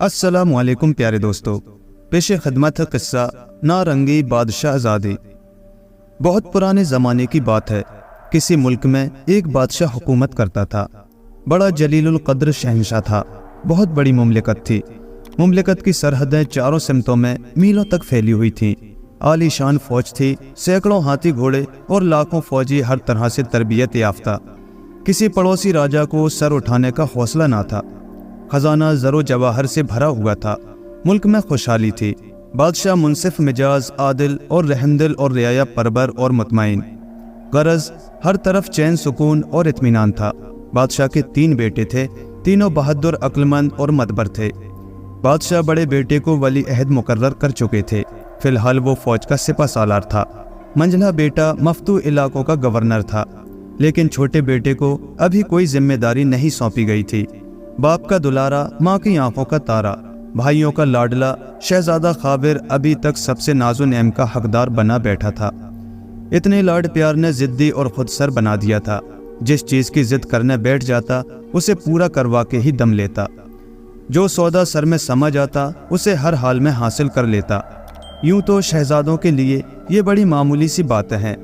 अस्सलामु अलैकुम प्यारे दोस्तों, पेश खिदमत है किस्सा नारंगी बादशाह ज़ादी। बहुत पुराने ज़माने की बात है। किसी मुल्क में एक बादशाह हुकूमत करता था। बड़ा जलीलुल क़द्र शहंशाह था। बहुत बड़ी मुमलिकत थी। मुमलिकत की सरहदें चारों सिमतों में मीलों तक फैली हुई थीं। आलीशान फौज थी, सैकड़ों हाथी घोड़े और लाखों फौजी हर तरह से तरबियत याफ्ता। किसी पड़ोसी राजा को सर उठाने का हौसला ना था। खजाना ज़रो जवाहर से भरा हुआ था। मुल्क में खुशहाली थी। बादशाह मुनसिफ मिजाज, आदिल और रहमदिल और रियाया परबर और मुतमईन। गरज हर तरफ चैन सुकून और इत्मीनान था। बादशाह के 3 बेटे थे। तीनों बहादुर, अक्लमंद और मतबर थे। बादशाह बड़े बेटे को वली अहद मुकर्रर कर चुके थे। फिलहाल वो फौज का सिपा सालार था। मंझला बेटा मफ्तू इलाकों का गवर्नर था, लेकिन छोटे बेटे को अभी कोई जिम्मेदारी नहीं सौंपी गई थी। बाप का दुलारा, माँ की आंखों का तारा, भाइयों का लाडला शहजादा खाबिर अभी तक सबसे नाज़ो नेम का हकदार बना बैठा था। इतने लाड प्यार ने जिद्दी और खुदसर बना दिया था। जिस चीज़ की जिद करने बैठ जाता उसे पूरा करवा के ही दम लेता। जो सौदा सर में समझ आता उसे हर हाल में हासिल कर लेता। यूं तो शहजादों के लिए ये बड़ी मामूली सी बातें हैं।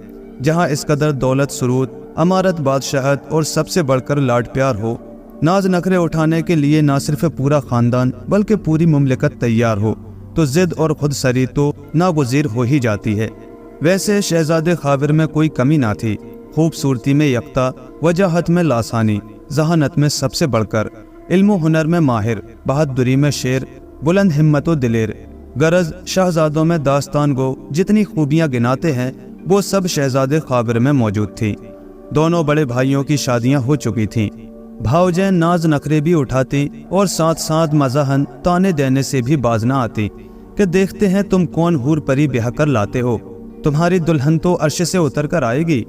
जहाँ इस कदर दौलत, सुरूद, अमारत, बादशाहत और सबसे बढ़कर लाड प्यार हो, नाज नखरे उठाने के लिए ना सिर्फ पूरा ख़ानदान बल्कि पूरी मुमलिकत तैयार हो, तो ज़िद और खुदसरी तो नागुज़ीर हो ही जाती है। वैसे शहजादे खाबिर में कोई कमी ना थी। खूबसूरती में यकता, वजाहत में लासानी, जहानत में सबसे बढ़कर, इल्म हुनर में माहिर, बहादुरी में शेर, बुलंद हिम्मत व दिलेर। गरज शहजादों में दास्तान गो जितनी खूबियाँ गिनाते हैं वो सब शहजादे खाबिर में मौजूद थी। दोनों बड़े भाइयों की शादियाँ हो चुकी थीं। भावजें नाज नखरे भी उठाती और साथ साथ मज़ाहन ताने देने से भी बाज ना आती कि देखते हैं तुम कौन हूर परी ब्याह कर लाते हो। तुम्हारी दुल्हन तो अर्श से उतर कर आएगी।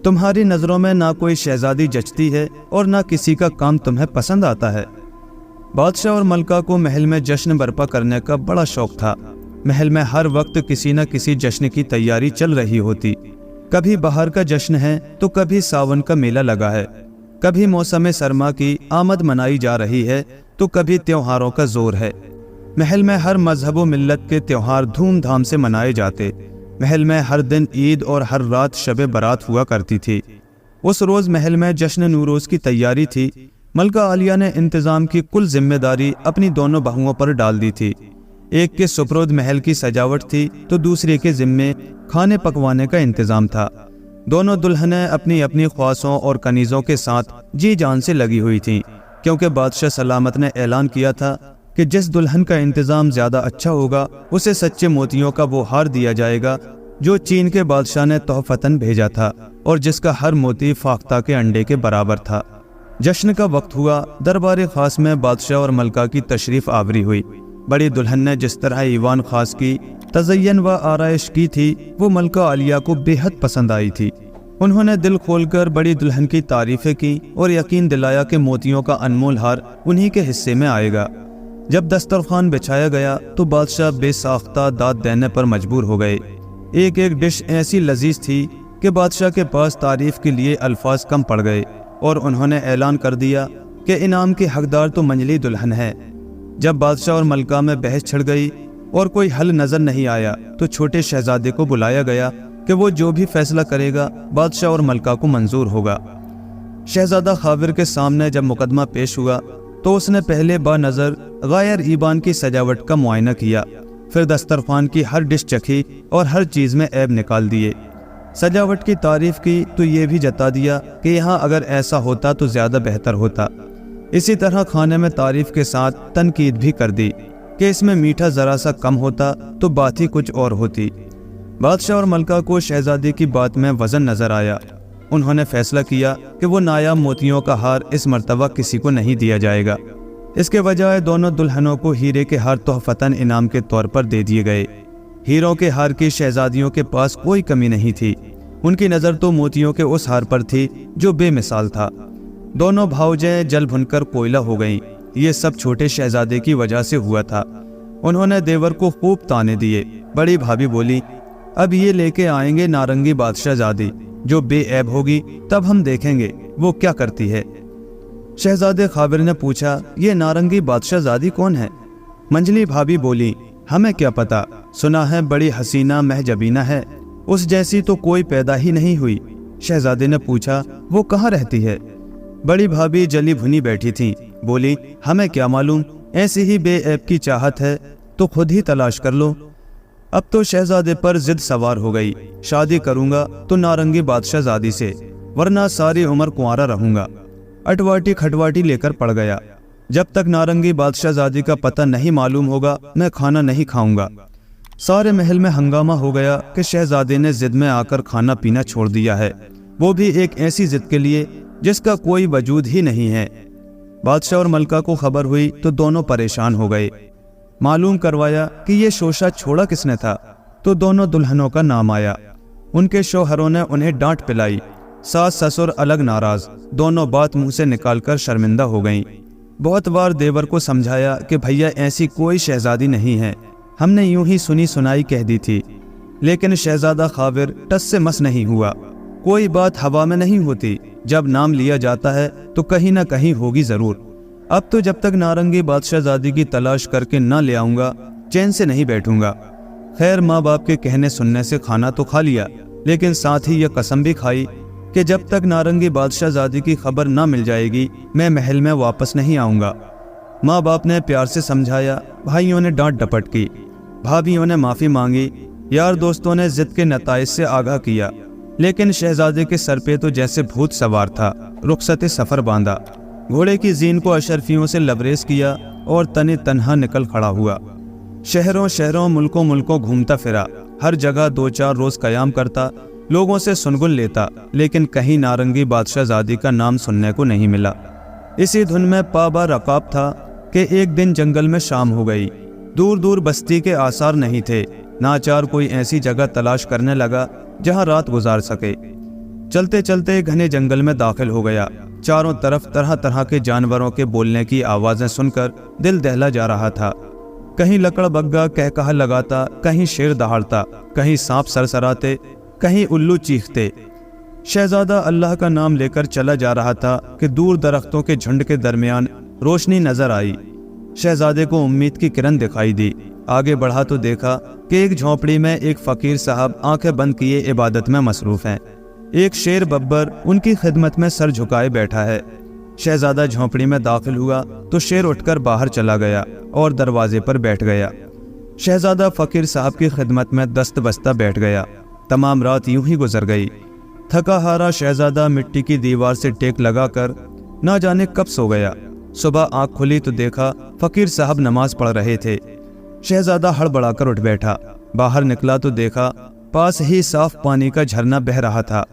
तुम्हारी नज़रों में ना कोई शहजादी जचती है और ना किसी का काम तुम्हें पसंद आता है। बादशाह और मलका को महल में जश्न बर्पा करने का बड़ा शौक था। महल में हर वक्त किसी न किसी जश्न की तैयारी चल रही होती। कभी बहार का जश्न है तो कभी सावन का मेला लगा है, कभी मौसम सरमा की आमद मनाई जा रही है तो कभी त्योहारों का जोर है। महल में हर मजहब व मिल्लत के त्योहार धूमधाम से मनाए जाते। महल में हर दिन ईद और हर रात शब बारात हुआ करती थी। उस रोज़ महल में जश्न नूरोज़ की तैयारी थी। मलका आलिया ने इंतज़ाम की कुल जिम्मेदारी अपनी दोनों बहुओं पर डाल दी थी। एक के सुपुर्द महल की सजावट थी तो दूसरे के जिम्मे खाने पकवाने का इंतज़ाम था। दोनों दुल्हनें अपनी अपनी ख्वाहिशों और कनीज़ों के साथ जी जान से लगी हुई थीं, क्योंकि बादशाह सलामत ने ऐलान किया था कि जिस दुल्हन का इंतज़ाम ज़्यादा अच्छा होगा उसे सच्चे मोतियों का वो हार दिया जाएगा जो चीन के बादशाह ने तोहफतन भेजा था और जिसका हर मोती फाख्ता के अंडे के बराबर था। जश्न का वक्त हुआ। दरबार खास में बादशाह और मलका की तशरीफ़ आवरी हुई। बड़ी दुल्हन ने जिस तरह ईवान खास की तज़य्यन व आराइश की थी वो मलका आलिया को बेहद पसंद आई थी। उन्होंने दिल खोलकर बड़ी दुल्हन की तारीफ़ें की और यकीन दिलाया कि मोतियों का अनमोल हार उन्हीं के हिस्से में आएगा। जब दस्तरखान बिछाया गया तो बादशाह बेसाख्ता दाद देने पर मजबूर हो गए। एक एक डिश ऐसी लजीज थी कि बादशाह के पास तारीफ़ के लिए अल्फाज कम पड़ गए और उन्होंने ऐलान कर दिया कि इनाम के हकदार तो मंजली दुल्हन है। जब बादशाह और मलका में बहस छिड़ गई और कोई हल नज़र नहीं आया तो छोटे शहजादे को बुलाया गया कि वो जो भी फैसला करेगा बादशाह और मलका को मंजूर होगा। शहजादा खाबिर के सामने जब मुकदमा पेश हुआ तो उसने पहले बानज़र गायर ईबान की सजावट का मुआयना किया, फिर दस्तरखान की हर डिश चखी और हर चीज़ में ऐब निकाल दिए। सजावट की तारीफ़ की तो ये भी जता दिया कि यहाँ अगर ऐसा होता तो ज़्यादा बेहतर होता। इसी तरह खाने में तारीफ़ के साथ तनकीद भी कर दी कि इसमें मीठा ज़रा सा कम होता तो बात ही कुछ और होती। बादशाह और मलका को शहजादी की बात में वज़न नज़र आया। उन्होंने फैसला किया कि वो नायाब मोतियों का हार इस मर्तबा किसी को नहीं दिया जाएगा। इसके बजाय दोनों दुल्हनों को हीरे के हार तोहफतन इनाम के तौर पर दे दिए गए। हीरों के हार की शहजादियों के पास कोई कमी नहीं थी। उनकी नज़र तो मोतियों के उस हार पर थी जो बेमिसाल था। दोनों भावजें जल भुनकर कोयला हो गईं। ये सब छोटे शहजादे की वजह से हुआ था। उन्होंने देवर को खूब ताने दिए। बड़ी भाभी बोली, अब ये लेके आएंगे नारंगी बादशाह ज़ादी, जो बेऐब होगी तब हम देखेंगे वो क्या करती है। शहजादे खाबिर ने पूछा, ये नारंगी बादशाह ज़ादी कौन है? منجلی بھابھی بولی، ہمیں کیا پتا، سنا ہے بڑی حسینہ مہجبینہ ہے، اس جیسی تو کوئی پیدا ہی نہیں ہوئی۔ شہزادے نے پوچھا، وہ کہاں رہتی ہے؟ بڑی بھابھی جلی بھنی بیٹھی تھیں، بولی، ہمیں کیا معلوم، ایسی ہی بے عیب کی چاہت ہے تو خود ہی تلاش کر لو۔ اب تو شہزادے پر ضد سوار ہو گئی، شادی کروں گا تو نارنگی بادشاہ زادی سے، ورنہ ساری عمر کنوارا رہوں گا۔ اٹواٹی کھٹواٹی لے کر پڑ گیا، جب تک نارنگی بادشاہ زادی کا پتہ نہیں معلوم ہوگا میں کھانا نہیں کھاؤں گا۔ سارے محل میں ہنگامہ ہو گیا کہ شہزادے نے ضد میں آ کر کھانا پینا چھوڑ دیا ہے، وہ بھی ایک ایسی ضد کے لیے جس کا کوئی وجود ہی نہیں ہے۔ بادشاہ اور ملکہ کو خبر ہوئی تو دونوں پریشان ہو گئے۔ معلوم کروایا کہ یہ شوشہ چھوڑا کس نے تھا تو دونوں دلہنوں کا نام آیا۔ ان کے شوہروں نے انہیں ڈانٹ پلائی، ساس سسر الگ ناراض، دونوں بات منہ سے نکال کر شرمندہ ہو گئیں۔ بہت بار دیور کو سمجھایا کہ بھیا ایسی کوئی شہزادی نہیں ہے، ہم نے یوں ہی سنی سنائی کہہ دی تھی، لیکن شہزادہ خاور ٹس سے مس نہیں ہوا۔ کوئی بات ہوا میں نہیں ہوتی، جب نام لیا جاتا ہے تو کہیں نہ کہیں ہوگی ضرور۔ اب تو جب تک نارنگی بادشاہ زادی کی تلاش کر کے نہ لے آؤں گا چین سے نہیں بیٹھوں گا۔ خیر ماں باپ کے کہنے سننے سے کھانا تو کھا لیا، لیکن ساتھ ہی یہ قسم بھی کھائی کہ جب تک نارنگی بادشاہ زادی کی خبر نہ مل جائے گی میں محل میں واپس نہیں آؤں گا۔ ماں باپ نے پیار سے سمجھایا، بھائیوں نے ڈانٹ ڈپٹ کی، بھابھیوں نے معافی مانگی، یار دوستوں نے ضد کے نتائج سے آگاہ کیا، لیکن شہزادے کے سر پہ تو جیسے بھوت سوار تھا۔ رخصت سفر باندھا، گھوڑے کی زین کو اشرفیوں سے لبریز کیا اور تن تنہا نکل کھڑا ہوا۔ شہروں شہروں ملکوں ملکوں گھومتا پھرا، ہر جگہ 2-4 روز قیام کرتا، لوگوں سے سنگن لیتا، لیکن کہیں نارنگی بادشاہ زادی کا نام سننے کو نہیں ملا۔ اسی دھن میں پابا رکاب تھا کہ ایک دن جنگل میں شام ہو گئی، دور دور بستی کے آثار نہیں تھے۔ ناچار کوئی ایسی جگہ تلاش کرنے لگا جہاں رات گزار سکے۔ چلتے چلتے گھنے جنگل میں داخل ہو گیا، چاروں طرف طرح طرح کے جانوروں کے بولنے کی آوازیں سن کر دل دہلا جا رہا تھا۔ کہیں لکڑ بگا کہکہا لگاتا، کہیں شیر دہاڑتا، کہیں سانپ سرسراتے، کہیں الو چیختے۔ شہزادہ اللہ کا نام لے کر چلا جا رہا تھا کہ دور درختوں کے جھنڈ کے درمیان روشنی نظر آئی۔ شہزادے کو امید کی کرن دکھائی دی، آگے بڑھا تو دیکھا کہ ایک جھونپڑی میں ایک فقیر صاحب آنکھیں بند کیے عبادت میں مصروف ہیں۔ ایک شیر ببر ان کی خدمت میں سر جھکائے بیٹھا ہے۔ شہزادہ جھونپڑی میں داخل ہوا تو شیر اٹھ کر باہر چلا گیا اور دروازے پر بیٹھ گیا۔ شہزادہ فقیر صاحب کی خدمت میں دست بستہ بیٹھ گیا۔ تمام رات یوں ہی گزر گئی۔ تھکا ہارا شہزادہ مٹی کی دیوار سے ٹیک لگا کر نہ جانے کب سو گیا۔ صبح آنکھ کھلی تو دیکھا فقیر صاحب نماز پڑھ رہے تھے۔ شہزادہ ہڑبڑا کر اٹھ بیٹھا، باہر نکلا تو دیکھا پاس ہی صاف پانی کا جھرنا بہہ رہا تھا۔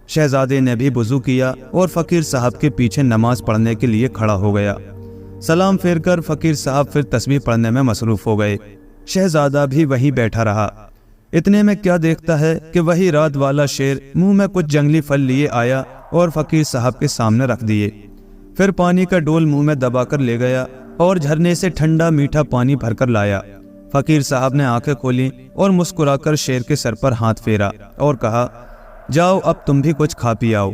شہزادے نے بھی وضو کیا اور فقیر صاحب کے پیچھے نماز پڑھنے کے لیے کھڑا ہو گیا۔ سلام پھیر کر فقیر صاحب پھر تسبیح پڑھنے میں مصروف ہو گئے۔ شہزادہ بھی وہیں بیٹھا رہا۔ اتنے میں کیا دیکھتا ہے کہ وہی رات والا شیر منہ میں کچھ جنگلی پھل لیے آیا اور فقیر صاحب کے سامنے رکھ دیے۔ پھر پانی کا ڈول منہ میں دبا کر لے گیا اور جھرنے سے ٹھنڈا میٹھا پانی بھر کر لایا۔ فقیر صاحب نے آنکھیں کھولی اور مسکرا کر شیر کے سر پر ہاتھ پھیرا اور کہا، جاؤ اب تم بھی کچھ کھا پی آؤ۔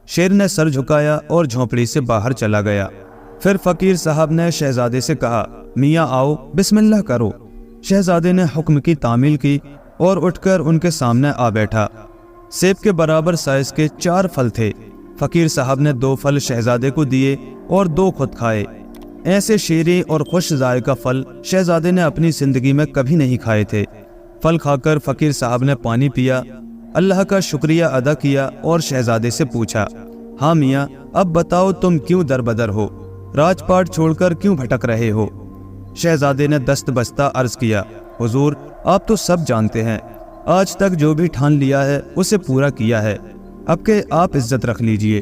شیر نے سر جھکایا اور جھونپڑی سے باہر چلا گیا۔ پھر فقیر صاحب نے شہزادے سے کہا، میاں آؤ بسم اللہ کرو۔ شہزادے نے حکم کی تعمیل کی اور اٹھ کر ان کے سامنے آ بیٹھا۔ سیب کے برابر سائز کے 4 پھل تھے۔ فقیر صاحب نے 2 پھل شہزادے کو دیے اور 2 خود کھائے۔ ایسے شیریں اور خوش ذائقہ پھل شہزادے نے اپنی زندگی میں کبھی نہیں کھائے تھے۔ پھل کھا کر فقیر صاحب نے پانی پیا، اللہ کا شکریہ ادا کیا اور شہزادے سے پوچھا، ہاں میاں اب بتاؤ تم کیوں در بدر ہو، راج پاٹ چھوڑ کر کیوں بھٹک رہے ہو؟ شہزادے نے دست بستہ عرض کیا، حضور آپ تو سب جانتے ہیں، آج تک جو بھی ٹھان لیا ہے اسے پورا کیا ہے، اب کہ آپ عزت رکھ لیجئے۔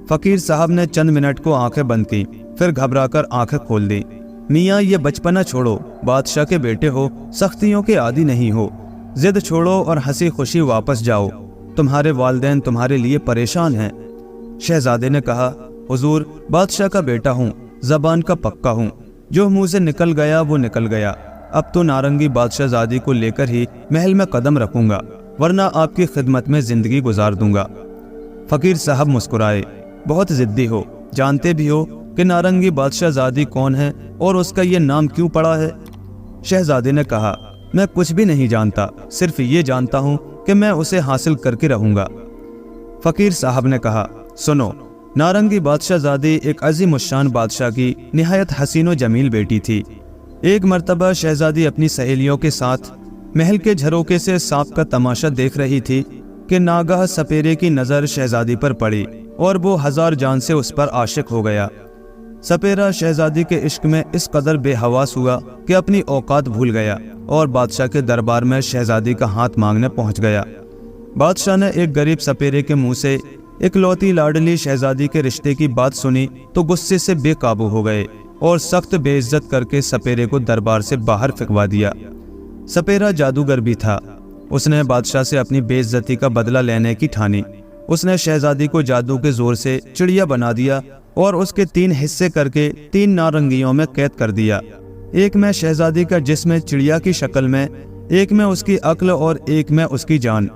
فقیر صاحب نے چند منٹ کو آنکھیں بند کی، پھر گھبرا کر آنکھیں کھول دی۔ میاں یہ بچپنا چھوڑو، بادشاہ کے بیٹے ہو، سختیوں کے عادی نہیں ہو، ضد چھوڑو اور ہنسی خوشی واپس جاؤ، تمہارے والدین تمہارے لیے پریشان ہیں۔ شہزادے نے کہا، حضور بادشاہ کا بیٹا ہوں، زبان کا پکا ہوں، جو منہ سے نکل گیا وہ نکل گیا، اب تو نارنگی بادشاہ زادی کو لے کر ہی محل میں قدم رکھوں گا، ورنہ آپ کی خدمت میں زندگی گزار دوں گا۔ فقیر صاحب مسکرائے، بہت ضدی ہو، جانتے بھی ہو کہ نارنگی بادشاہ زادی کون ہے اور اس کا یہ نام کیوں پڑا ہے؟ شہزادے نے کہا، میں کچھ بھی نہیں جانتا، صرف یہ جانتا ہوں کہ میں اسے حاصل کر کے رہوں گا۔ فقیر صاحب نے کہا، سنو، نارنگی بادشاہ زادی ایک عظیم الشان بادشاہ کی نہایت حسین و جمیل بیٹی تھی۔ ایک مرتبہ شہزادی اپنی سہیلیوں کے ساتھ محل کے جھروکے سے سانپ کا تماشا دیکھ رہی تھی کہ ناگاہ سپیرے کی نظر شہزادی پر پڑی اور وہ ہزار جان سے اس پر عاشق ہو گیا۔ سپیرا شہزادی کے عشق میں اس قدر بے حواس ہوا کہ اپنی اوقات بھول گیا اور بادشاہ کے دربار میں شہزادی کا ہاتھ مانگنے پہنچ گیا۔ بادشاہ نے ایک غریب سپیرے کے منہ سے اکلوتی لاڈلی شہزادی کے رشتے کی بات سنی تو غصے سے بے قابو ہو گئے اور سخت بے عزت کر کے سپیرے کو دربار سے باہر پھینکوا دیا۔ سپیرا جادوگر بھی تھا۔ اس نے بادشاہ سے اپنی بے عزتی کا بدلہ لینے کی ٹھانی۔ اس نے شہزادی کو جادو کے زور سے چڑیا بنا دیا اور اس کے 3 حصے کر کے 3 نارنگیوں میں قید کر دیا۔ ایک میں شہزادی کا جسم چڑیا کی شکل میں، ایک میں اس کی عقل اور ایک میں اس کی جان۔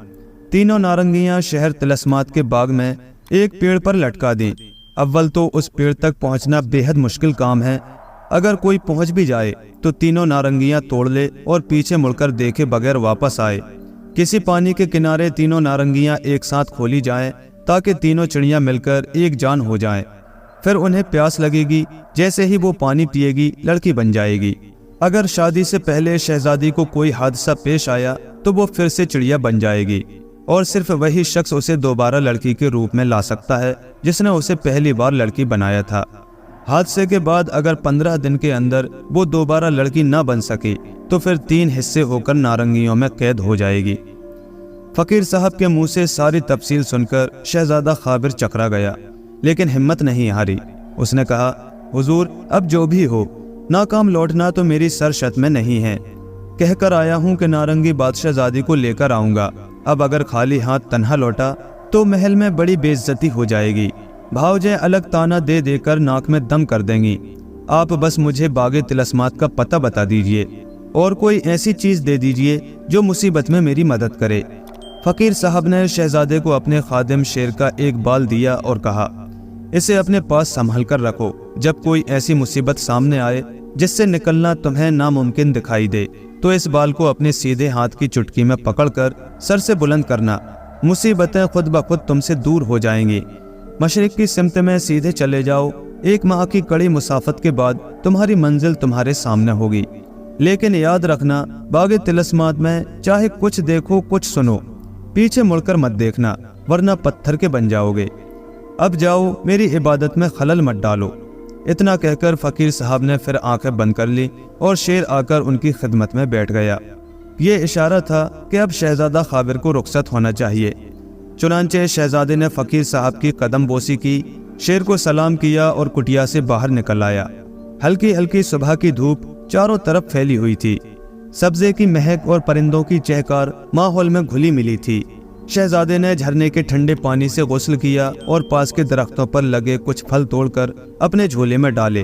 تینوں نارنگیاں شہر طلسمات کے باغ میں ایک پیڑ پر لٹکا دیں۔ اول تو اس پیڑ تک پہنچنا بے حد مشکل کام ہے۔ اگر کوئی پہنچ بھی جائے تو تینوں نارنگیاں توڑ لے اور پیچھے مڑ کر دیکھے بغیر واپس آئے۔ کسی پانی کے کنارے تینوں نارنگیاں ایک ساتھ کھولی جائیں تاکہ تینوں چڑیاں مل کر ایک جان ہو جائیں۔ پھر انہیں پیاس لگے گی، جیسے ہی وہ پانی پیے گی لڑکی بن جائے گی۔ اگر شادی سے پہلے شہزادی کو کوئی حادثہ پیش آیا تو وہ پھر سے چڑیا بن جائے گی اور صرف وہی شخص اسے دوبارہ لڑکی کے روپ میں لا سکتا ہے جس نے اسے پہلی بار لڑکی بنایا تھا۔ حادثے کے بعد اگر 15 دن کے اندر وہ دوبارہ لڑکی نہ بن سکی تو پھر 3 حصے ہو کر نارنگیوں میں قید ہو جائے گی۔ فقیر صاحب کے منہ سے ساری تفصیل سن کر شہزادہ خابر چکرا گیا، لیکن ہمت نہیں ہاری۔ اس نے کہا، حضور، اب جو بھی ہو، ناکام لوٹنا تو میری سرشت میں نہیں ہے۔ کہہ کر آیا ہوں کہ نارنگی بادشاہ زادی کو لے کر آؤں گا۔ اب اگر خالی ہاتھ تنہا لوٹا تو محل میں بڑی بے عزتی ہو جائے گی۔ بھاوجے الگ تانا دے دے کر ناک میں دم کر دیں گی۔ آپ بس مجھے باغ طلسمات کا پتہ بتا دیجئے اور کوئی ایسی چیز دے دیجئے جو مصیبت میں میری مدد کرے۔ فقیر صاحب نے شہزادے کو اپنے خادم شیر کا ایک بال دیا اور کہا، اسے اپنے پاس سنبھال کر رکھو۔ جب کوئی ایسی مصیبت سامنے آئے جس سے نکلنا تمہیں ناممکن دکھائی دے تو اس بال کو اپنے سیدھے ہاتھ کی چٹکی میں پکڑ کر سر سے بلند کرنا، مصیبتیں خود بخود تم سے دور ہو جائیں گی۔ مشرق کی سمت میں سیدھے چلے جاؤ، 1 ماہ کی کڑی مسافت کے بعد تمہاری منزل تمہارے سامنے ہوگی۔ لیکن یاد رکھنا، باغ طلسمات میں چاہے کچھ دیکھو کچھ سنو، پیچھے مڑ کر مت دیکھنا ورنہ پتھر کے بن جاؤ گے۔ اب جاؤ، میری عبادت میں خلل مت ڈالو۔ اتنا کہہ کر فقیر صاحب نے پھر آنکھیں بند کر لی اور شیر آ کر ان کی خدمت میں بیٹھ گیا۔ یہ اشارہ تھا کہ اب شہزادہ خابر کو رخصت ہونا چاہیے۔ چنانچہ شہزادے نے فقیر صاحب کی قدم بوسی کی، شیر کو سلام کیا اور کٹیا سے باہر نکل آیا۔ ہلکی ہلکی صبح کی دھوپ چاروں طرف پھیلی ہوئی تھی۔ سبزے کی مہک اور پرندوں کی چہکار ماحول میں گھلی ملی تھی۔ شہزادے نے جھرنے کے ٹھنڈے پانی سے غسل کیا اور پاس کے درختوں پر لگے کچھ پھل توڑ کر اپنے جھولے میں ڈالے۔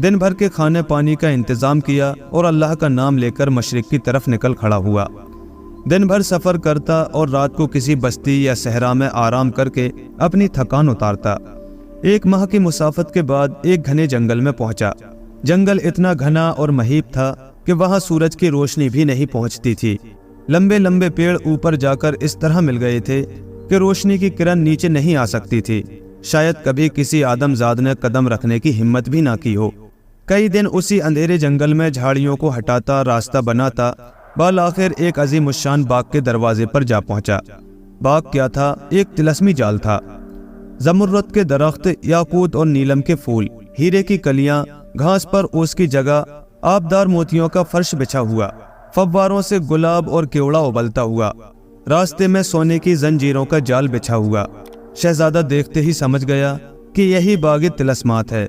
دن بھر کے کھانے پانی کا انتظام کیا اور اللہ کا نام لے کر مشرق کی طرف نکل کھڑا ہوا۔ دن بھر سفر کرتا اور رات کو کسی بستی یا صحرا میں آرام کر کے اپنی تھکان اتارتا۔ 1 ماہ کی مسافت کے بعد ایک گھنے جنگل میں پہنچا۔ جنگل اتنا گھنا اور مہیب تھا کہ وہاں سورج کی روشنی بھی نہیں پہنچتی تھی۔ لمبے لمبے پیڑ اوپر جا کر اس طرح مل گئے تھے کہ روشنی کی کرن نیچے نہیں آ سکتی تھی۔ شاید کبھی کسی آدم زاد نے قدم رکھنے کی ہمت بھی نہ کی ہو۔ کئی دن اسی اندھیرے جنگل میں جھاڑیوں کو ہٹاتا راستہ بناتا بالآخر ایک عظیم الشان باغ کے دروازے پر جا پہنچا۔ باغ کیا تھا؟ ایک طلسمی جال تھا۔ زمرد کے درخت، یاقوت اور نیلم کے پھول، ہیرے کی کلیاں، گھاس پر اوس کی جگہ آبدار موتیوں کا فرش بچھا ہوا، فواروں سے گلاب اور کیوڑا ابلتا ہوا، راستے میں سونے کی زنجیروں کا جال بچھا ہوا۔ شہزادہ دیکھتے ہی سمجھ گیا کہ یہی باغ طلسمات ہے۔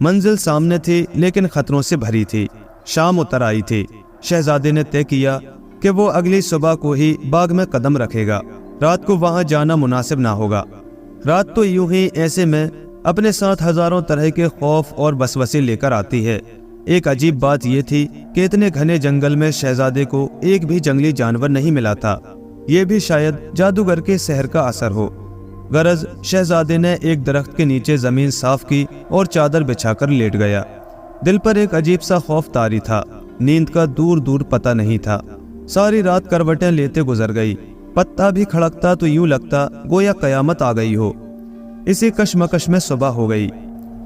منزل سامنے تھی لیکن خطروں سے بھری تھی۔ شام اتر آئی تھی۔ شہزادے نے طے کیا کہ وہ اگلی صبح کو ہی باغ میں قدم رکھے گا۔ رات کو وہاں جانا مناسب نہ ہوگا۔ رات تو یوں ہی ایسے میں اپنے ساتھ ہزاروں طرح کے خوف اور وسوسے لے کر آتی ہے۔ ایک عجیب بات یہ تھی کہ اتنے گھنے جنگل میں شہزادے کو ایک بھی جنگلی جانور نہیں ملا تھا۔ یہ بھی شاید جادوگر کے سحر کا اثر ہو۔ غرض شہزادے نے ایک درخت کے نیچے زمین صاف کی اور چادر بچھا کر لیٹ گیا۔ دل پر ایک عجیب سا خوف طاری تھا، نیند کا دور دور پتہ نہیں تھا۔ ساری رات کروٹیں لیتے گزر گئی، پتا بھی کھڑکتا تو یوں لگتا گویا قیامت آ گئی ہو۔ اسی کشمکش میں صبح ہو گئی۔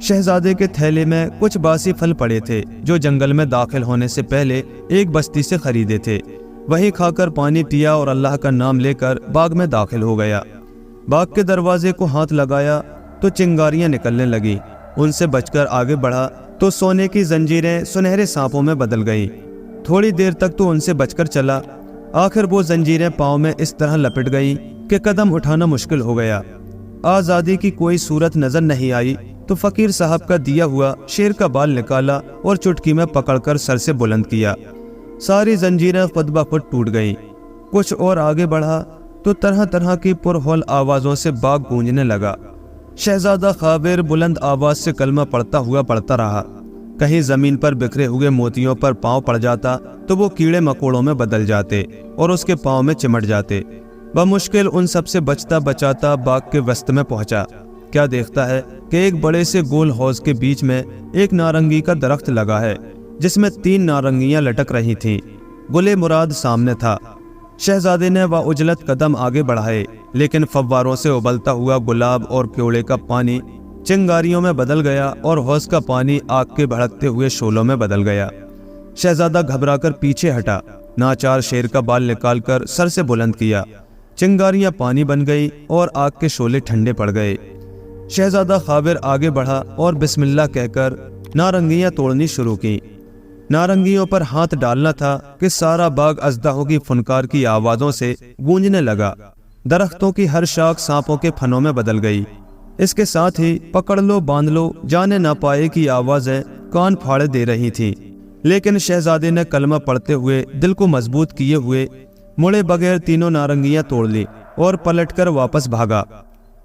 شہزادے کے تھیلے میں کچھ باسی پھل پڑے تھے جو جنگل میں داخل ہونے سے پہلے ایک بستی سے خریدے تھے۔ وہی کھا کر پانی پیا اور اللہ کا نام لے کر باغ میں داخل ہو گیا۔ باغ کے دروازے کو ہاتھ لگایا تو چنگاریاں نکلنے لگی۔ ان سے بچ کر آگے بڑھا تو سونے کی زنجیریں سنہرے سانپوں میں بدل گئیں۔ تھوڑی دیر تک تو ان سے بچ کر چلا، آخر وہ زنجیریں پاؤں میں اس طرح لپٹ گئی کہ قدم اٹھانا مشکل ہو گیا۔ آزادی کی کوئی صورت نظر نہیں آئی تو فقیر صاحب کا دیا ہوا شیر کا بال نکالا اور چٹکی میں پکڑ کر سر سے بلند کیا۔ ساری زنجیریں خود بخود ٹوٹ گئیں۔ کچھ اور آگے بڑھا تو طرح طرح کی پرہول آوازوں سے باغ گونجنے لگا۔ شہزادہ خاور بلند آواز سے کلمہ پڑھتا رہا۔ کہیں زمین پر بکھرے ہوئے موتیوں پر پاؤں پڑ جاتا تو وہ کیڑے مکوڑوں میں بدل جاتے اور اس کے پاؤں میں چمٹ جاتے۔ بمشکل ان سب سے بچتا بچاتا باغ کے وسط میں پہنچا۔ کیا دیکھتا ہے کہ ایک بڑے سے گول حوض کے بیچ میں ایک نارنگی کا درخت لگا ہے جس میں 3 نارنگیاں لٹک رہی تھیں۔ گل مراد سامنے تھا۔ شہزادے نے اجلت قدم آگے بڑھائے، لیکن فواروں سے ابلتا ہوا گلاب اور کیوڑے کا پانی چنگاریوں میں بدل گیا اور حوض کا پانی آگ کے بھڑکتے ہوئے شعلوں میں بدل گیا۔ شہزادہ گھبرا کر پیچھے ہٹا، ناچار شیر کا بال نکال کر سر سے بلند کیا۔ چنگاریاں پانی بن گئی اور آگ کے شعلے ٹھنڈے پڑ گئے۔ شہزادہ خاور آگے بڑھا اور بسم اللہ کہہ کر نارنگیاں توڑنی شروع کی۔ نارنگیوں پر ہاتھ ڈالنا تھا کہ سارا باغ اژدہوں کی فنکار کی آوازوں سے گونجنے لگا۔ درختوں کی ہر شاخ سانپوں کے پھنوں میں بدل گئی۔ اس کے ساتھ ہی پکڑ لو باندھ لو جانے نہ پائے کی آوازیں کان پھاڑے دے رہی تھیں۔ لیکن شہزادے نے کلمہ پڑھتے ہوئے دل کو مضبوط کیے ہوئے مڑے بغیر تینوں نارنگیاں توڑ لی اور پلٹ کر واپس بھاگا۔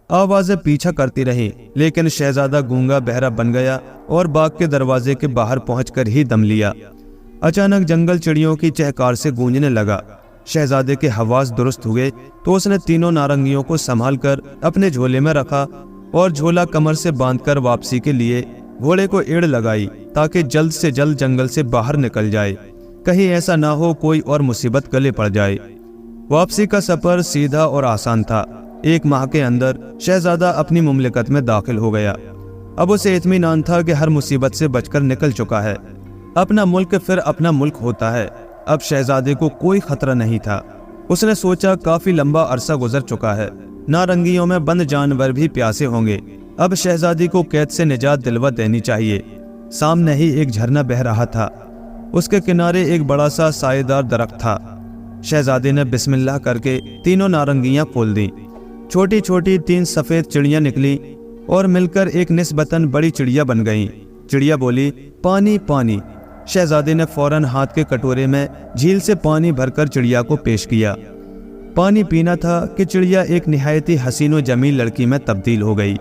آوازیں پیچھا کرتی رہیں، لیکن شہزادہ گونگا بہرا بن گیا اور باغ کے دروازے کے باہر پہنچ کر ہی دم لیا۔ اچانک جنگل چڑیوں کی چہکار سے گونجنے لگا۔ شہزادے کے حواس درست ہوئے تو اس نے تینوں نارنگیوں کو سنبھال کر اپنے جھولے میں رکھا اور جھولا کمر سے باندھ کر واپسی کے لیے گھوڑے کو ایڑ لگائی تاکہ جلد سے جلد جنگل سے باہر نکل جائے، کہیں ایسا نہ ہو کوئی اور مصیبت گلے پڑ جائے۔ واپسی کا سفر سیدھا اور آسان تھا۔ 1 ماہ کے اندر شہزادہ اپنی مملکت میں داخل ہو گیا۔ اب اسے اطمینان تھا کہ ہر مصیبت سے بچ کر نکل چکا ہے۔ اپنا ملک پھر اپنا ملک ہوتا ہے۔ اب شہزادے کو کوئی خطرہ نہیں تھا۔ اس نے سوچا کافی لمبا عرصہ گزر چکا ہے، نارنگیوں میں بند جانور بھی پیاسے ہوں گے۔ اب شہزادی کو قید سے نجات دلوا دینی چاہیے۔ سامنے ہی ایک جھرنا بہ رہا تھا، اس کے کنارے ایک بڑا سا سایہ دار درخت تھا۔ شہزادے نے بسم اللہ کر کے تینوں نارنگیاں کھول دیں۔ چھوٹی چھوٹی 3 سفید چڑیاں نکلی اور مل کر ایک نسبتاً بڑی چڑیا بن گئیں۔ چڑیا بولی پانی پانی۔ شہزادے نے فوراً ہاتھ کے کٹورے میں جھیل سے پانی بھر کر چڑیا کو پیش کیا۔ پانی پینا تھا کہ چڑیا ایک نہایتی حسین و جمیل لڑکی میں تبدیل ہو گئی۔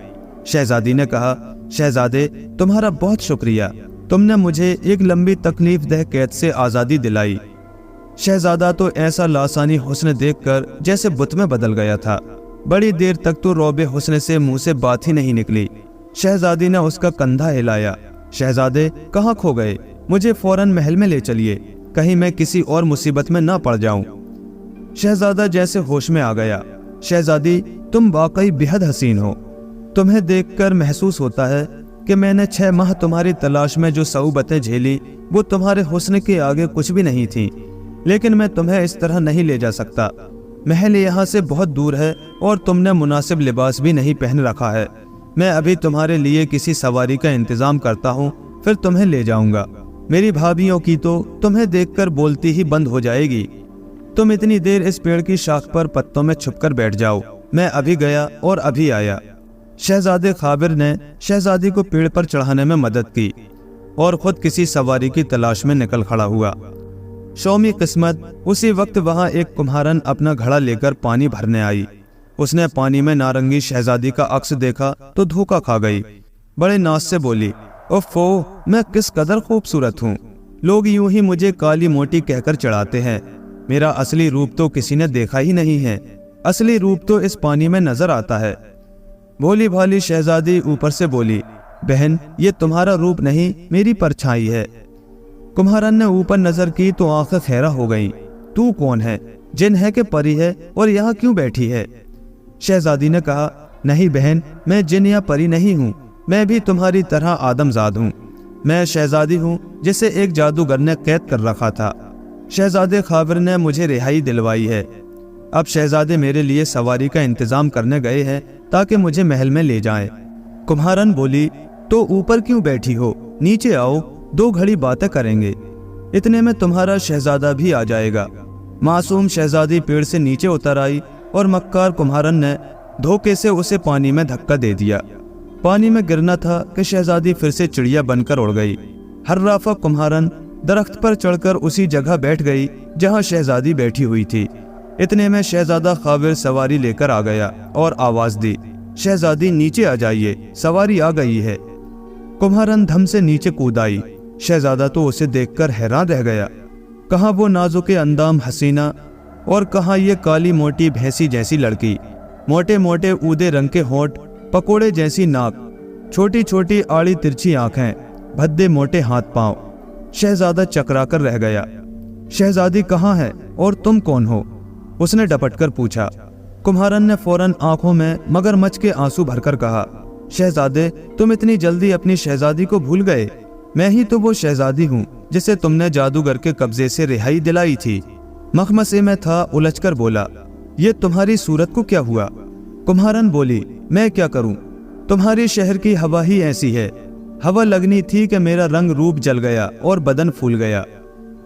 شہزادی نے کہا شہزادے تمہارا بہت شکریہ، تم نے مجھے ایک لمبی تکلیف دہ قید سے آزادی دلائی۔ شہزادہ تو ایسا لاسانی حسن دیکھ کر جیسے بت میں بدل گیا تھا۔ بڑی دیر تک تو روب حسن سے منہ سے بات ہی نہیں نکلی۔ شہزادی نے اس کا کندھا ہلایا۔ شہزادے کہاں کھو گئے؟ مجھے فوراً محل میں لے چلیے، کہیں میں کسی اور مصیبت میں نہ پڑ جاؤں۔ شہزادہ جیسے ہوش میں آ گیا۔ شہزادی تم واقعی بہت حسین ہو، تمہیں دیکھ کر محسوس ہوتا ہے کہ میں نے 6 ماہ تمہاری تلاش میں جو صعوبتیں جھیلی وہ تمہارے حسن کے آگے کچھ بھی نہیں تھیں، لیکن میں تمہیں اس طرح نہیں لے جا سکتا۔ محل یہاں سے بہت دور ہے اور تم نے مناسب لباس بھی نہیں پہن رکھا ہے۔ میں ابھی تمہارے لیے کسی سواری کا انتظام کرتا ہوں، پھر تمہیں لے جاؤں گا۔ میری بھابھیوں کی تو تمہیں دیکھ کر بولتی ہی بند ہو جائے گی۔ تم اتنی دیر اس پیڑ کی شاخ پر پتوں میں چھپ کر بیٹھ جاؤ، میں ابھی گیا اور ابھی آیا۔ شہزادے خاور نے شہزادی کو پیڑ پر چڑھانے میں مدد کی اور خود کسی سواری کی تلاش میں نکل کھڑا ہوا۔ شومی قسمت اسی وقت وہاں ایک کمہارن اپنا گھڑا لے کر پانی بھرنے آئی۔ اس نے پانی میں نارنگی شہزادی کا عکس دیکھا تو دھوکا کھا گئی۔ بڑے ناز سے بولی اوفو، میں کس قدر خوبصورت ہوں، لوگ یوں ہی مجھے کالی موٹی کہہ کر چڑھاتے ہیں، میرا اصلی روپ تو کسی نے دیکھا ہی نہیں ہے، اصلی روپ تو اس پانی میں نظر آتا ہے۔ भोली भाली शहजादी ऊपर से बोली, बहन ये तुम्हारा रूप नहीं मेरी परछाई है। कुम्हारन ने ऊपर नजर की तो आंखें खैरा हो गईं। तू कौन है? जिन है कि परी है और यहाँ क्यों बैठी है? शहजादी ने कहा, नहीं बहन, मैं जिन या परी नहीं हूँ, मैं भी तुम्हारी तरह आदमजाद हूँ। मैं शहजादी हूँ जिसे एक जादूगर ने कैद कर रखा था। शहजादे खाबिर ने मुझे रिहाई दिलवाई है। अब शहजादे मेरे लिए सवारी का इंतजाम करने गए हैं ताकि मुझे महल में ले जाएं। कुम्हारन बोली, तो ऊपर क्यों बैठी हो? नीचे आओ, 2 घड़ी बातें करेंगे। इतने में तुम्हारा शहजादा भी आ जाएगा। मासूम शहजादी पेड़ से नीचे उतर आई और मक्कार कुम्हारन ने धोखे से उसे पानी में धक्का दे दिया। पानी में गिरना था कि शहजादी फिर से चिड़िया बनकर उड़ गई। हर्राफा कुम्हारन दरख्त पर चढ़कर उसी जगह बैठ गई जहां शहजादी बैठी हुई थी। इतने में शहजादा खाबिर सवारी लेकर आ गया और आवाज दी, शहजादी नीचे आ जाइए, सवारी आ गई है। कुम्हारन धम से नीचे कूद आई। शहजादा तो उसे देखकर हैरान रह गया। कहाँ वो नाजुके अंदाम हसीना और कहाँ ये काली मोटी भैंसी जैसी लड़की, मोटे मोटे ऊदे रंग के होंठ, पकोड़े जैसी नाक, छोटी छोटी आड़ी तिरछी आंखें, भद्दे मोटे हाथ पांव। शहजादा चकरा कर रह गया। शहजादी कहाँ है और तुम कौन हो? उसने डपट कर पूछा। कुम्हारन ने फौरन आंखों में मगरमच्छ के आंसू भरकर कहा, शहजादे तुम इतनी जल्दी अपनी शहजादी को भूल गए? मैं ही तो वो शहजादी हूँ जिसे तुमने जादूगर के कब्जे से रिहाई दिलाई थी। मखमसे में था, उलझकर बोला, ये तुम्हारी सूरत को क्या हुआ? कुम्हारन बोली, मैं क्या करूं? तुम्हारी शहर की हवा ही ऐसी है। हवा लगनी थी कि मेरा रंग रूप जल गया और बदन फूल गया।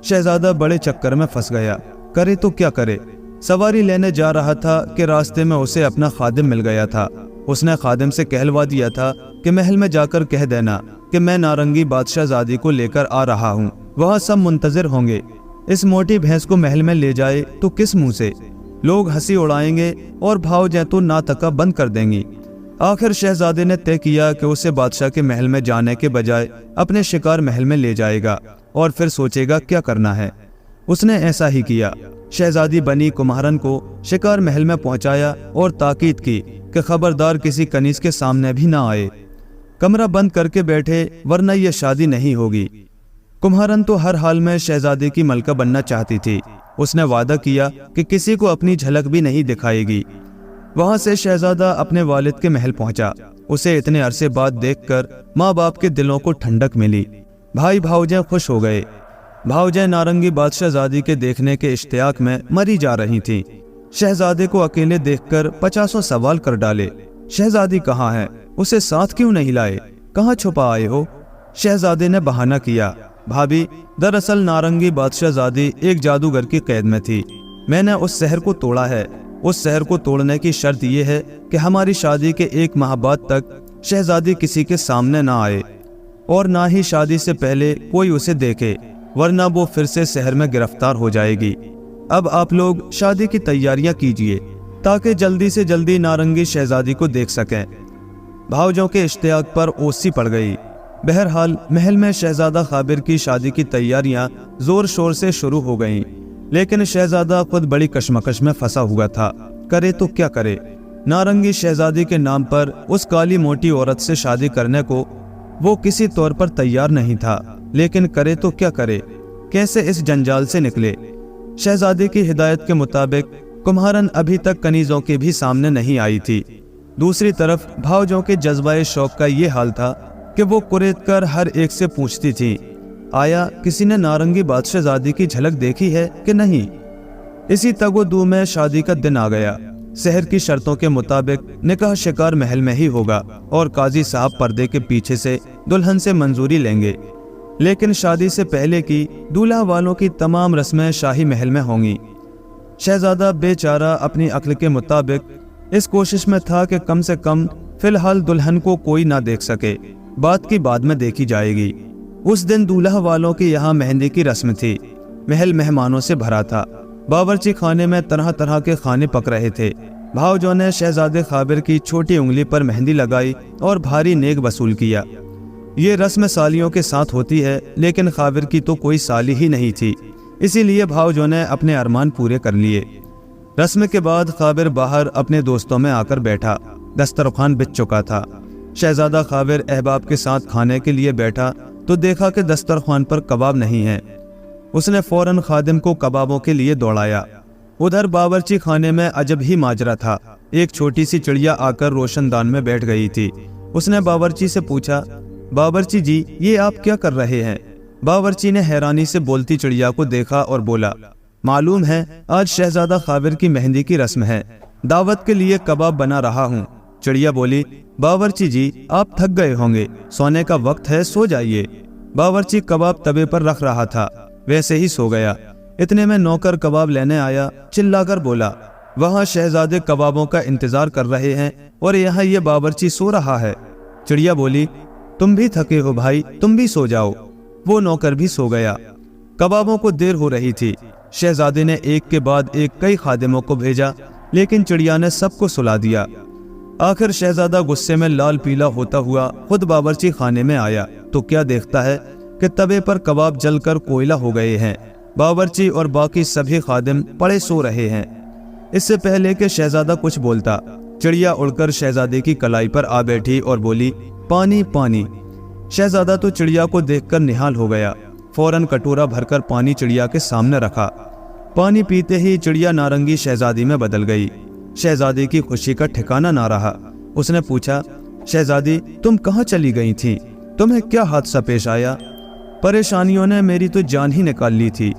शहजादा बड़े चक्कर में फंस गया। करे तो क्या करे? सवारी लेने जा रहा था कि रास्ते में उसे अपना खादिम मिल गया था। उसने खादिम से कहलवा दिया था कि महल में जाकर कह देना कि मैं नारंगी बादशाहजादी को लेकर आ रहा हूँ, वहाँ सब मुंतजिर होंगे। इस मोटी भैंस को महल में ले जाए तो किस मुंह से? लोग हंसी उड़ाएंगे और भाव जैतून नातका बंद कर देंगी। आखिर शहजादे ने तय किया कि उसे बादशाह के महल में जाने के बजाय अपने शिकार महल में ले जाएगा और फिर सोचेगा क्या करना है। उसने ऐसा ही किया। शहजादी बनी कुम्हारन को शिकार महल में पहुंचाया और ताकीद की कि खबरदार किसी कनीज के सामने भी ना आए। कमरा बंद करके बैठे वरना यह शादी नहीं होगी। कुम्हारन तो हर हाल में शहजादी की मलका बनना चाहती थी। उसने वादा किया कि किसी को अपनी झलक भी नहीं दिखाएगी। वहां से शहजादा अपने वालिद के महल पहुंचा। उसे इतने अरसे बाद देखकर माँ बाप के दिलों को ठंडक मिली। भाई भावजें खुश हो गए। भावजें नारंगी बादशाहजादी के देखने के इश्तियाक में मरी जा रही थीं। शहजादे को अकेले देखकर 50 सवाल कर डाले। शहजादी कहाँ है? उसे साथ क्यों नहीं लाए? कहाँ छुपा आए हो? शहजादे ने बहाना किया, भाभी दरअसल नारंगी बादशाहजादी एक जादूगर की कैद में थी। मैंने उस शहर को तोड़ा है। उस शहर को तोड़ने की शर्त यह है कि हमारी शादी के 1 माह बाद तक शहजादी किसी के सामने ना आए और ना ही शादी से पहले कोई उसे देखे, वरना वो फिर से शहर में गिरफ्तार हो जाएगी। अब आप लोग शादी की तैयारियां कीजिए ताकि जल्दी से जल्दी नारंगी शहजादी को देख सकें। भावजों के इश्तियाक पर ओसी पड़ गई। बहरहाल महल में शहजादा खाबिर की शादी की तैयारियां जोर शोर से शुरू हो गईं, लेकिन शहजादा खुद बड़ी कशमकश में फंसा हुआ था। करे तो क्या करे? नारंगी शहजादी के नाम पर उस काली मोटी औरत से शादी करने को वो किसी तौर पर तैयार नहीं था, लेकिन करे तो क्या करे? कैसे इस जंजाल से निकले? शहजादी की हिदायत के मुताबिक कुम्हारन अभी तक कनीजों के भी सामने नहीं आई थी। दूसरी तरफ भावजों के जज्बाए शौक का ये हाल था कि वो कुरेद कर हर एक से पूछती थी, आया किसी ने नारंगी बादशाहजादी की झलक देखी है कि नहीं? इसी तगो-दू में शादी का दिन आ गया। शहर की शर्तों के मुताबिक निकाह शिकार महल में ही होगा और काजी साहब पर्दे के पीछे से दुल्हन से मंजूरी लेंगे, लेकिन शादी से पहले की दूल्हा वालों की तमाम रस्में शाही महल में होंगी। शहजादा बेचारा अपनी अक्ल के मुताबिक इस कोशिश में था कि कम से कम फिलहाल दुल्हन को कोई ना देख सके, बात की बाद में देखी जाएगी। उस दिन दूल्हा वालों के यहाँ मेहंदी की रस्म थी। महल मेहमानों से भरा था। बावर्ची खाने में तरह तरह के खाने पक रहे थे। भावजों ने शहजादे खाबिर की छोटी उंगली पर मेहंदी लगाई और भारी नेक वसूल किया। ये रस्म सालियों के साथ होती है, लेकिन खाबिर की तो कोई साली ही नहीं थी, इसीलिए भावजों ने अपने अरमान पूरे कर लिए। रस्म के बाद खाबिर बाहर अपने दोस्तों में आकर बैठा। दस्तरखान बिछ चुका था। शहजादा खाविर अहबाब के साथ खाने के लिए बैठा तो देखा कि दस्तरखान पर कबाब नहीं है। उसने फौरन खादिम को कबाबों के लिए दौड़ाया। उधर बावर्ची खाने में अजब ही माजरा था। एक छोटी सी चिड़िया आकर रोशनदान में बैठ गई थी। उसने बावर्ची से पूछा, बावर्ची जी, ये आप क्या कर रहे हैं? बावर्ची ने हैरानी से बोलती चिड़िया को देखा और बोला, मालूम है आज शहजादा खाविर की मेहंदी की रस्म है, दावत के लिए कबाब बना रहा हूँ। चिड़िया बोली, बावर्ची जी, आप थक गए होंगे, सोने का वक्त है, सो जाइए। बावर्ची कबाब तवे पर रख रहा था, वैसे ही सो गया। इतने में नौकर कबाब लेने आया, चिल्लाकर बोला, वहाँ शहजादे कबाबों का इंतजार कर रहे हैं और यहाँ ये बावर्ची सो रहा है। चिड़िया बोली, तुम भी थके हो भाई, तुम भी सो जाओ। वो नौकर भी सो गया। कबाबों को देर हो रही थी। शहजादे ने एक के बाद एक कई खादिमों को भेजा, लेकिन चिड़िया ने सबको सुला दिया। आखिर शहजादा गुस्से में लाल पीला होता हुआ खुद बावर्ची खाने में आया तो क्या देखता है कि तवे पर कबाब जलकर कोयला हो गए हैं। बावर्ची और बाकी सभी खादिम पड़े सो रहे हैं। इससे पहले कि शहजादा कुछ बोलता, चिड़िया उड़कर शहजादे की कलाई पर आ बैठी और बोली, पानी पानी। शहजादा तो चिड़िया को देखकर निहाल हो गया। फौरन कटोरा भरकर पानी चिड़िया के सामने रखा। पानी पीते ही चिड़िया नारंगी शहजादी में बदल गई। शहजादी की खुशी का ठिकाना ना रहा। उसने पूछा, शहजादी, तुम कहाँ चली गई थी? तुम्हें क्या हादसा पेश आया? परेशानियों ने मेरी तो जान ही निकाल ली थी।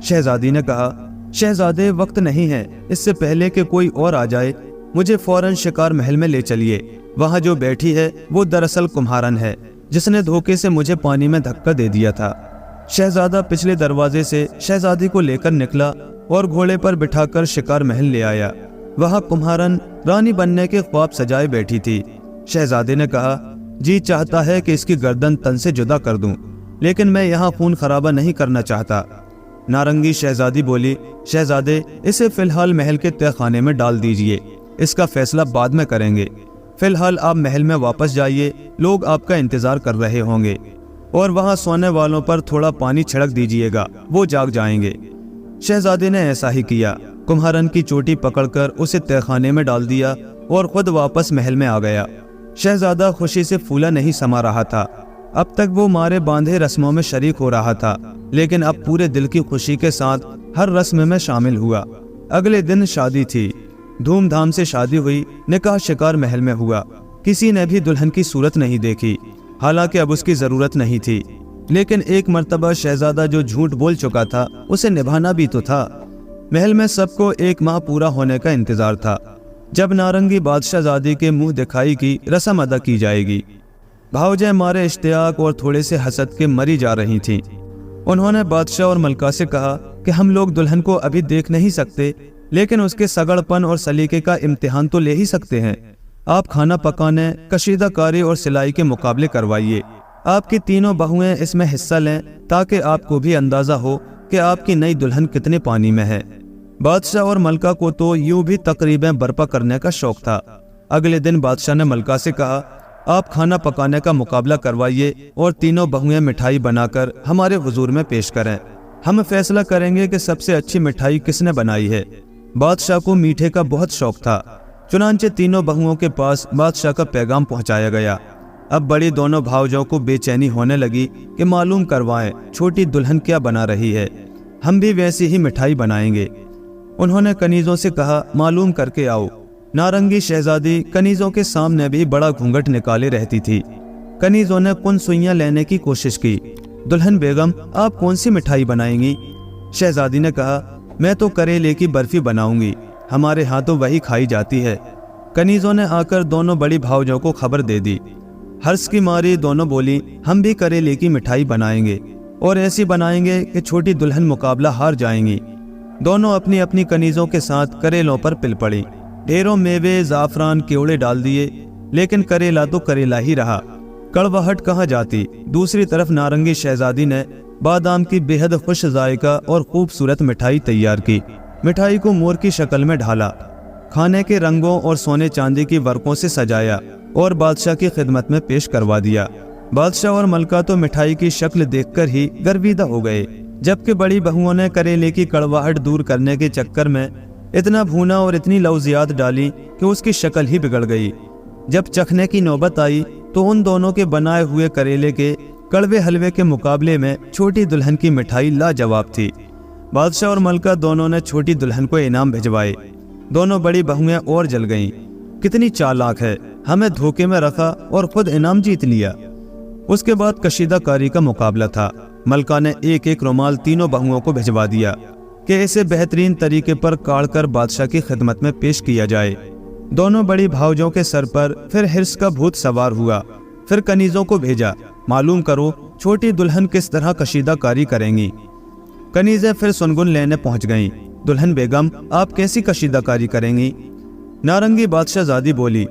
शहजादी ने कहा, शहजादे, वक्त नहीं है, इससे पहले कि कोई और आ जाए मुझे फौरन शिकार महल में ले चलिए। वहाँ जो बैठी है वो दरअसल कुम्हारन है, जिसने धोखे से मुझे पानी में धक्का दे दिया था। शहजादा पिछले दरवाजे से शहजादी को लेकर निकला और घोड़े पर बिठाकर शिकार महल ले आया। वहाँ कुम्हारन रानी बनने के ख्वाब सजाए बैठी थी। शहजादे ने कहा, जी चाहता है कि इसकी गर्दन तन से जुदा कर दूं, लेकिन मैं यहाँ खून खराबा नहीं करना चाहता। नारंगी शहजादी बोली, शहजादे, इसे फिलहाल महल के तहखाने में डाल दीजिए, इसका फैसला बाद में करेंगे। फिलहाल आप महल में वापस जाइए, लोग आपका इंतजार कर रहे होंगे, और वहाँ सोने वालों पर थोड़ा पानी छिड़क दीजिएगा, वो जाग जाएंगे। शहजादे ने ऐसा ही किया। कुम्हारन की चोटी पकड़कर उसे तहखाने में डाल दिया और खुद वापस महल में आ गया। शहजादा खुशी से फूला नहीं समा रहा था। अब तक वो मारे बांधे रस्मों में शरीक हो रहा था, लेकिन अब पूरे दिल की खुशी के साथ हर रस्म में शामिल हुआ। अगले दिन शादी थी। धूमधाम से शादी हुई। निकाह शिकार महल में हुआ। किसी ने भी दुल्हन की सूरत नहीं देखी, हालांकि अब उसकी जरूरत नहीं थी। लेकिन एक मर्तबा शहजादा जो झूठ बोल चुका था उसे निभाना भी तो था। महल में सबको एक माह पूरा होने का इंतजार था, जब नारंगी बादशाहजादी के मुंह दिखाई की रस्म अदा की जाएगी। भावजाएं मारे इश्तियाक और थोड़े से हसद के मरी जा रही थीं। उन्होंने बादशाह और मलका से कहा कि हम लोग दुल्हन को अभी देख नहीं सकते, लेकिन उसके सगड़पन और सलीके का इम्तिहान तो ले ही सकते हैं। आप खाना पकाने, कशीदाकारी और सिलाई के मुकाबले करवाइए। आपकी तीनों बहुएं इसमें हिस्सा लें, ताकि आपको भी अंदाजा हो कि आपकी नई दुल्हन कितने पानी में है। बादशाह और मलका को तो यूं भी तकरीबें बर्पा करने का शौक था। अगले दिन बादशाह ने मलका से कहा, आप खाना पकाने का मुकाबला करवाइए और तीनों बहुएं मिठाई बनाकर हमारे हुजूर में पेश करें। हम फैसला करेंगे कि सबसे अच्छी मिठाई किसने बनाई है। बादशाह को मीठे का बहुत शौक था। चुनांचे तीनों बहुओं के पास बादशाह का पैगाम पहुंचाया गया। अब बड़ी दोनों भावजों को बेचैनी होने लगी कि मालूम करवाएं छोटी दुल्हन क्या बना रही है, हम भी वैसी ही मिठाई बनाएंगे। उन्होंने कनीजों से कहा, मालूम करके आओ। नारंगी शहजादी कनीजों के सामने भी बड़ा घूंघट निकाले रहती थी। कनीजों ने कुन सुइयां लेने की कोशिश की। दुल्हन बेगम, आप कौन सी मिठाई बनाएंगी? शहजादी ने कहा, मैं तो करेले की बर्फी बनाऊंगी, हमारे यहाँ तो वही खाई जाती है। कनीजों ने आकर दोनों बड़ी भावजों को खबर दे दी। हर्ष की मारी दोनों बोली, हम भी करेले की मिठाई बनाएंगे और ऐसी बनाएंगे कि छोटी दुल्हन मुकाबला हार जाएंगी। दोनों अपनी अपनी कनीजों के साथ करेलों पर पिल पड़ी। ढेरों मेवे, जाफरान, केवड़े डाल दिए, लेकिन करेला तो करेला ही रहा। कड़वाहट कहाँ जाती। दूसरी तरफ नारंगी शहजादी ने बादाम की बेहद खुश जायका और खूबसूरत मिठाई तैयार की। मिठाई को मोर की शक्ल में ढाला, खाने के रंगों और सोने चांदी की वर्कों से सजाया और बादशाह की खिदमत में पेश करवा दिया। बादशाह और मलका तो मिठाई की शक्ल देखकर ही गर्विदा हो गए, जबकि बड़ी बहुओं ने करेले की कड़वाहट दूर करने के चक्कर में इतना भूना और इतनी लौजियात डाली कि उसकी शक्ल ही बिगड़ गई। जब चखने की नौबत आई तो उन दोनों के बनाए हुए करेले के कड़वे हलवे के मुकाबले में छोटी दुल्हन की मिठाई लाजवाब थी। बादशाह और मलका दोनों ने छोटी दुल्हन को इनाम भिजवाए। दोनों बड़ी बहुएं और जल गईं। कितनी चालाक है, हमें धोखे में रखा और खुद इनाम जीत लिया। उसके बाद कशीदाकारी का मुकाबला था। मलका ने एक एक रुमाल तीनों बहुओं को भिजवा दिया कि इसे बेहतरीन तरीके पर काट कर बादशाह की खिदमत में पेश किया जाए। दोनों बड़ी भावजों के सर पर फिर हिर्स का भूत सवार हुआ। फिर कनीजों को भेजा, मालूम करो छोटी दुल्हन किस तरह कशीदाकारी करेंगी। कनीजें फिर सुनगुन लेने पहुंच गईं। दुल्हन बेगम, आप कैसी कशीदाकारी करेंगी? नारंगी बादशाहजादी बोली,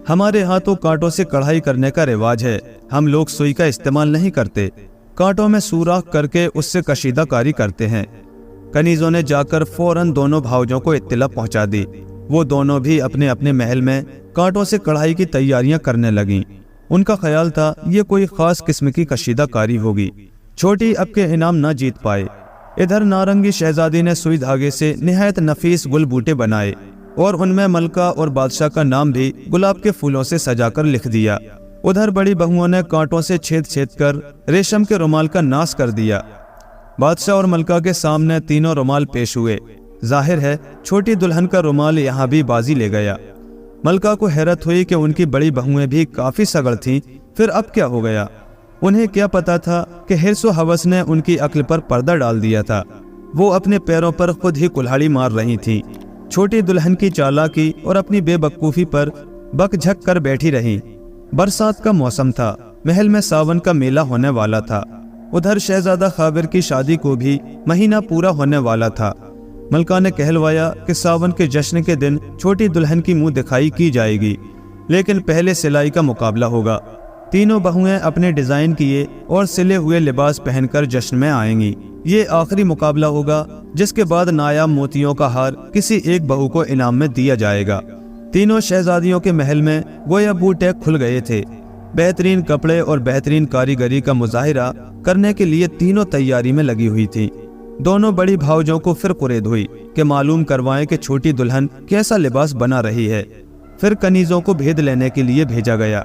हमारे यहाँ तो कांटों से कढ़ाई करने का रिवाज है। हम लोग सुई का इस्तेमाल नहीं करते, कांटों में सुराख करके उससे कशीदाकारी करते हैं। कनीजों ने जाकर फौरन दोनों भावजों को इत्तला पहुंचा दी। वो दोनों भी अपने अपने महल में कांटों से कढ़ाई की तैयारियां करने लगीं। उनका ख्याल था ये कोई खास किस्म की कशीदाकारी होगी। छोटी अब के इनाम न जीत पाए। इधर नारंगी शहजादी ने सुई धागे से निहायत नफीस गुल बूटे बनाए और उनमें मलका और बादशाह का नाम भी गुलाब के फूलों से सजाकर लिख दिया। उधर बड़ी बहुओं ने कांटों से छेद छेद कर रेशम के रुमाल का नाश कर दिया। बादशाह और मलका के सामने तीनों रुमाल पेश हुए। जाहिर है छोटी दुल्हन का रुमाल यहाँ भी बाजी ले गया। मलका को हैरत हुई कि उनकी बड़ी बहुएं भी काफी सगड़ थीं। फिर अब क्या हो गया? उन्हें क्या पता था कि हिर्स व हवस ने उनकी अक्ल पर पर्दा डाल दिया था। वो अपने पैरों पर खुद ही कुल्हाड़ी मार रही थीं। छोटी दुल्हन की चालाकी और अपनी बेवकूफ़ी पर बकझक कर बैठी रहीं। बरसात का मौसम था। महल में सावन का मेला होने वाला था। उधर शहजादा खाबिर की शादी को भी महीना पूरा होने वाला था। मलका ने कहलवाया कि सावन के जश्न के दिन छोटी दुल्हन की मुंह दिखाई की जाएगी, लेकिन पहले सिलाई का मुकाबला होगा। तीनों बहुएं अपने डिजाइन किए और सिले हुए लिबास पहनकर जश्न में आएंगी। ये आखिरी मुकाबला होगा, जिसके बाद नायाब मोतियों का हार किसी एक बहू को इनाम में दिया जाएगा। तीनों शहजादियों के महल में गोया बूटे खुल गए थे। बेहतरीन कपड़े और बेहतरीन कारीगरी का मुजाहिरा करने के लिए तीनों तैयारी में लगी हुई थी। दोनों बड़ी भावजों को फिर कुरेद हुई कि मालूम करवाएं कि छोटी दुल्हन कैसा लिबास बना रही है। फिर कनीजों को भेद लेने के लिए भेजा गया।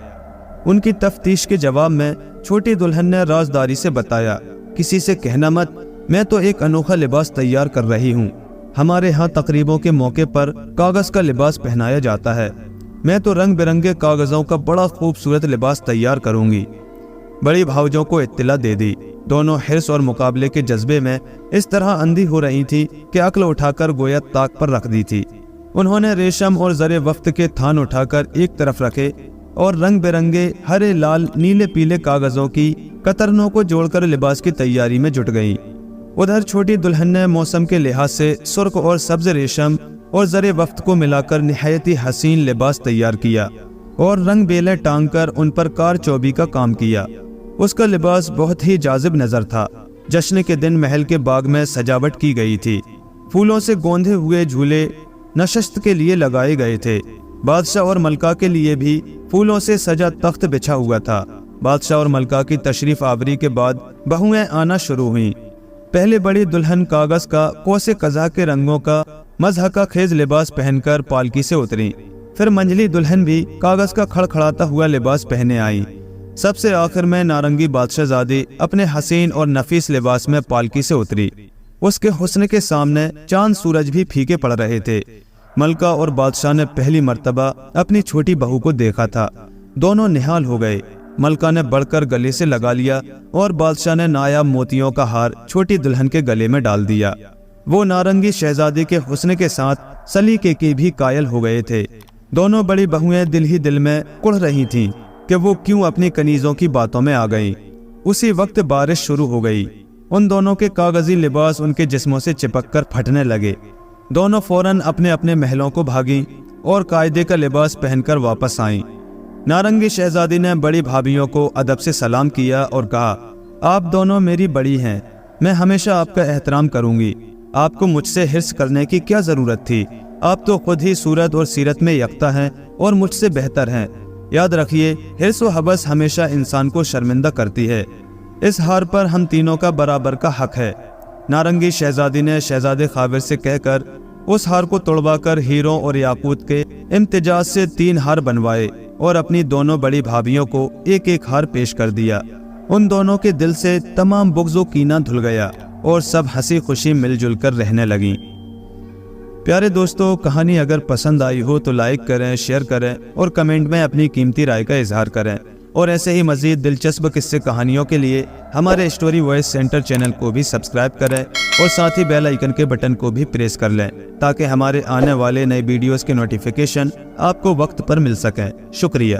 उनकी तफ्तीश के जवाब में छोटी दुल्हन ने राजदारी से बताया, किसी से कहना मत, मैं तो एक अनोखा लिबास तैयार कर रही हूँ। हमारे यहाँ तकरीबों के मौके पर कागज का लिबास पहनाया जाता है। मैं तो रंग बिरंगे कागजों का बड़ा खूबसूरत लिबास तैयार करूंगी। बड़ी भावजों को इत्तला दे दी। दोनों हिर्स और मुकाबले के जज्बे में इस तरह अंधी हो रही थी कि अक्ल उठाकर गोया ताक पर रख दी थी। उन्होंने रेशम और जरे वफ्त के थान उठाकर एक तरफ रखे और रंग बिरंगे हरे, लाल, नीले, पीले कागजों की कतरनों को जोड़कर लिबास की तैयारी में जुट गईं। उधर छोटी दुल्हन ने मौसम के लिहाज से सुर्ख और सब्ज रेशम और जरे वफ्त को मिलाकर निहायत ही हसीन लिबास तैयार किया और रंग बेलें टांग कर उन पर कार चौबी का काम किया। उसका लिबास बहुत ही जाजिब नजर था। जश्न के दिन महल के बाग में सजावट की गई थी। फूलों से गोंधे हुए झूले नशस्त के लिए लगाए गए थे। बादशाह और मलका के लिए भी फूलों से सजा तख्त बिछा हुआ था। बादशाह और मलका की तशरीफ आवरी के बाद बहुएं आना शुरू हुईं। पहले बड़ी दुल्हन कागज का कोसे कज़ा के रंगों का मजहका खेज लिबास पहनकर पालकी से उतरी। फिर मंझली दुल्हन भी कागज का खड़खड़ाता हुआ लिबास पहने आई। सबसे आखिर में नारंगी बादशाहजादी अपने हसीन और नफीस लिबास में पालकी से उतरी। उसके हुस्न के सामने चांद सूरज भी फीके पड़ रहे थे। मलका और बादशाह ने पहली मर्तबा अपनी छोटी बहू को देखा था। दोनों निहाल हो गए। मलका ने बढ़कर गले से लगा लिया और बादशाह ने नायाब मोतियों का हार छोटी दुल्हन के गले में डाल दिया। वो नारंगी शहजादी के हुस्न के साथ सलीके की भी कायल हो गए थे। दोनों बड़ी बहुएं दिल ही दिल में कुढ़ रही थीं कि वो क्यों अपनी कनीजों की बातों में आ गईं। उसी वक्त बारिश शुरू हो गई। उन दोनों के कागजी लिबास उनके जिस्मों से चिपककर फटने लगे। दोनों फौरन अपने अपने महलों को भागीं और कायदे का लिबास पहनकर वापस आईं। नारंगी शहजादी ने बड़ी भाभियों को अदब से सलाम किया और कहा, आप दोनों मेरी बड़ी हैं, मैं हमेशा आपका एहतराम करूंगी। आपको मुझसे हिर्स करने की क्या जरूरत थी? आप तो खुद ही सूरत और सीरत में यकता हैं और मुझसे बेहतर हैं। याद रखिए, हिर्स व हवस हमेशा इंसान को शर्मिंदा करती है। इस हार पर हम तीनों का बराबर का हक है। नारंगी शहजादी ने शहजादे खाबिर से कहकर उस हार को तोड़वाकर हीरों और याकूत के इम्तिजाज से 3 हार बनवाए اور اپنی دونوں بڑی بھابھیوں کو ایک ایک ہار پیش کر دیا۔ ان دونوں کے دل سے تمام بغض و کینہ دھل گیا اور سب ہنسی خوشی مل جل کر رہنے لگیں۔ پیارے دوستو، کہانی اگر پسند آئی ہو تو لائک کریں، شیئر کریں اور کمنٹ میں اپنی قیمتی رائے کا اظہار کریں، اور ایسے ہی مزید دلچسپ قصے کہانیوں کے لیے ہمارے اسٹوری وائس سینٹر چینل کو بھی سبسکرائب کریں اور ساتھ ہی بیل آئیکن کے بٹن کو بھی پریس کر لیں تاکہ ہمارے آنے والے نئے ویڈیوز کے نوٹیفیکیشن آپ کو وقت پر مل سکیں۔ شکریہ۔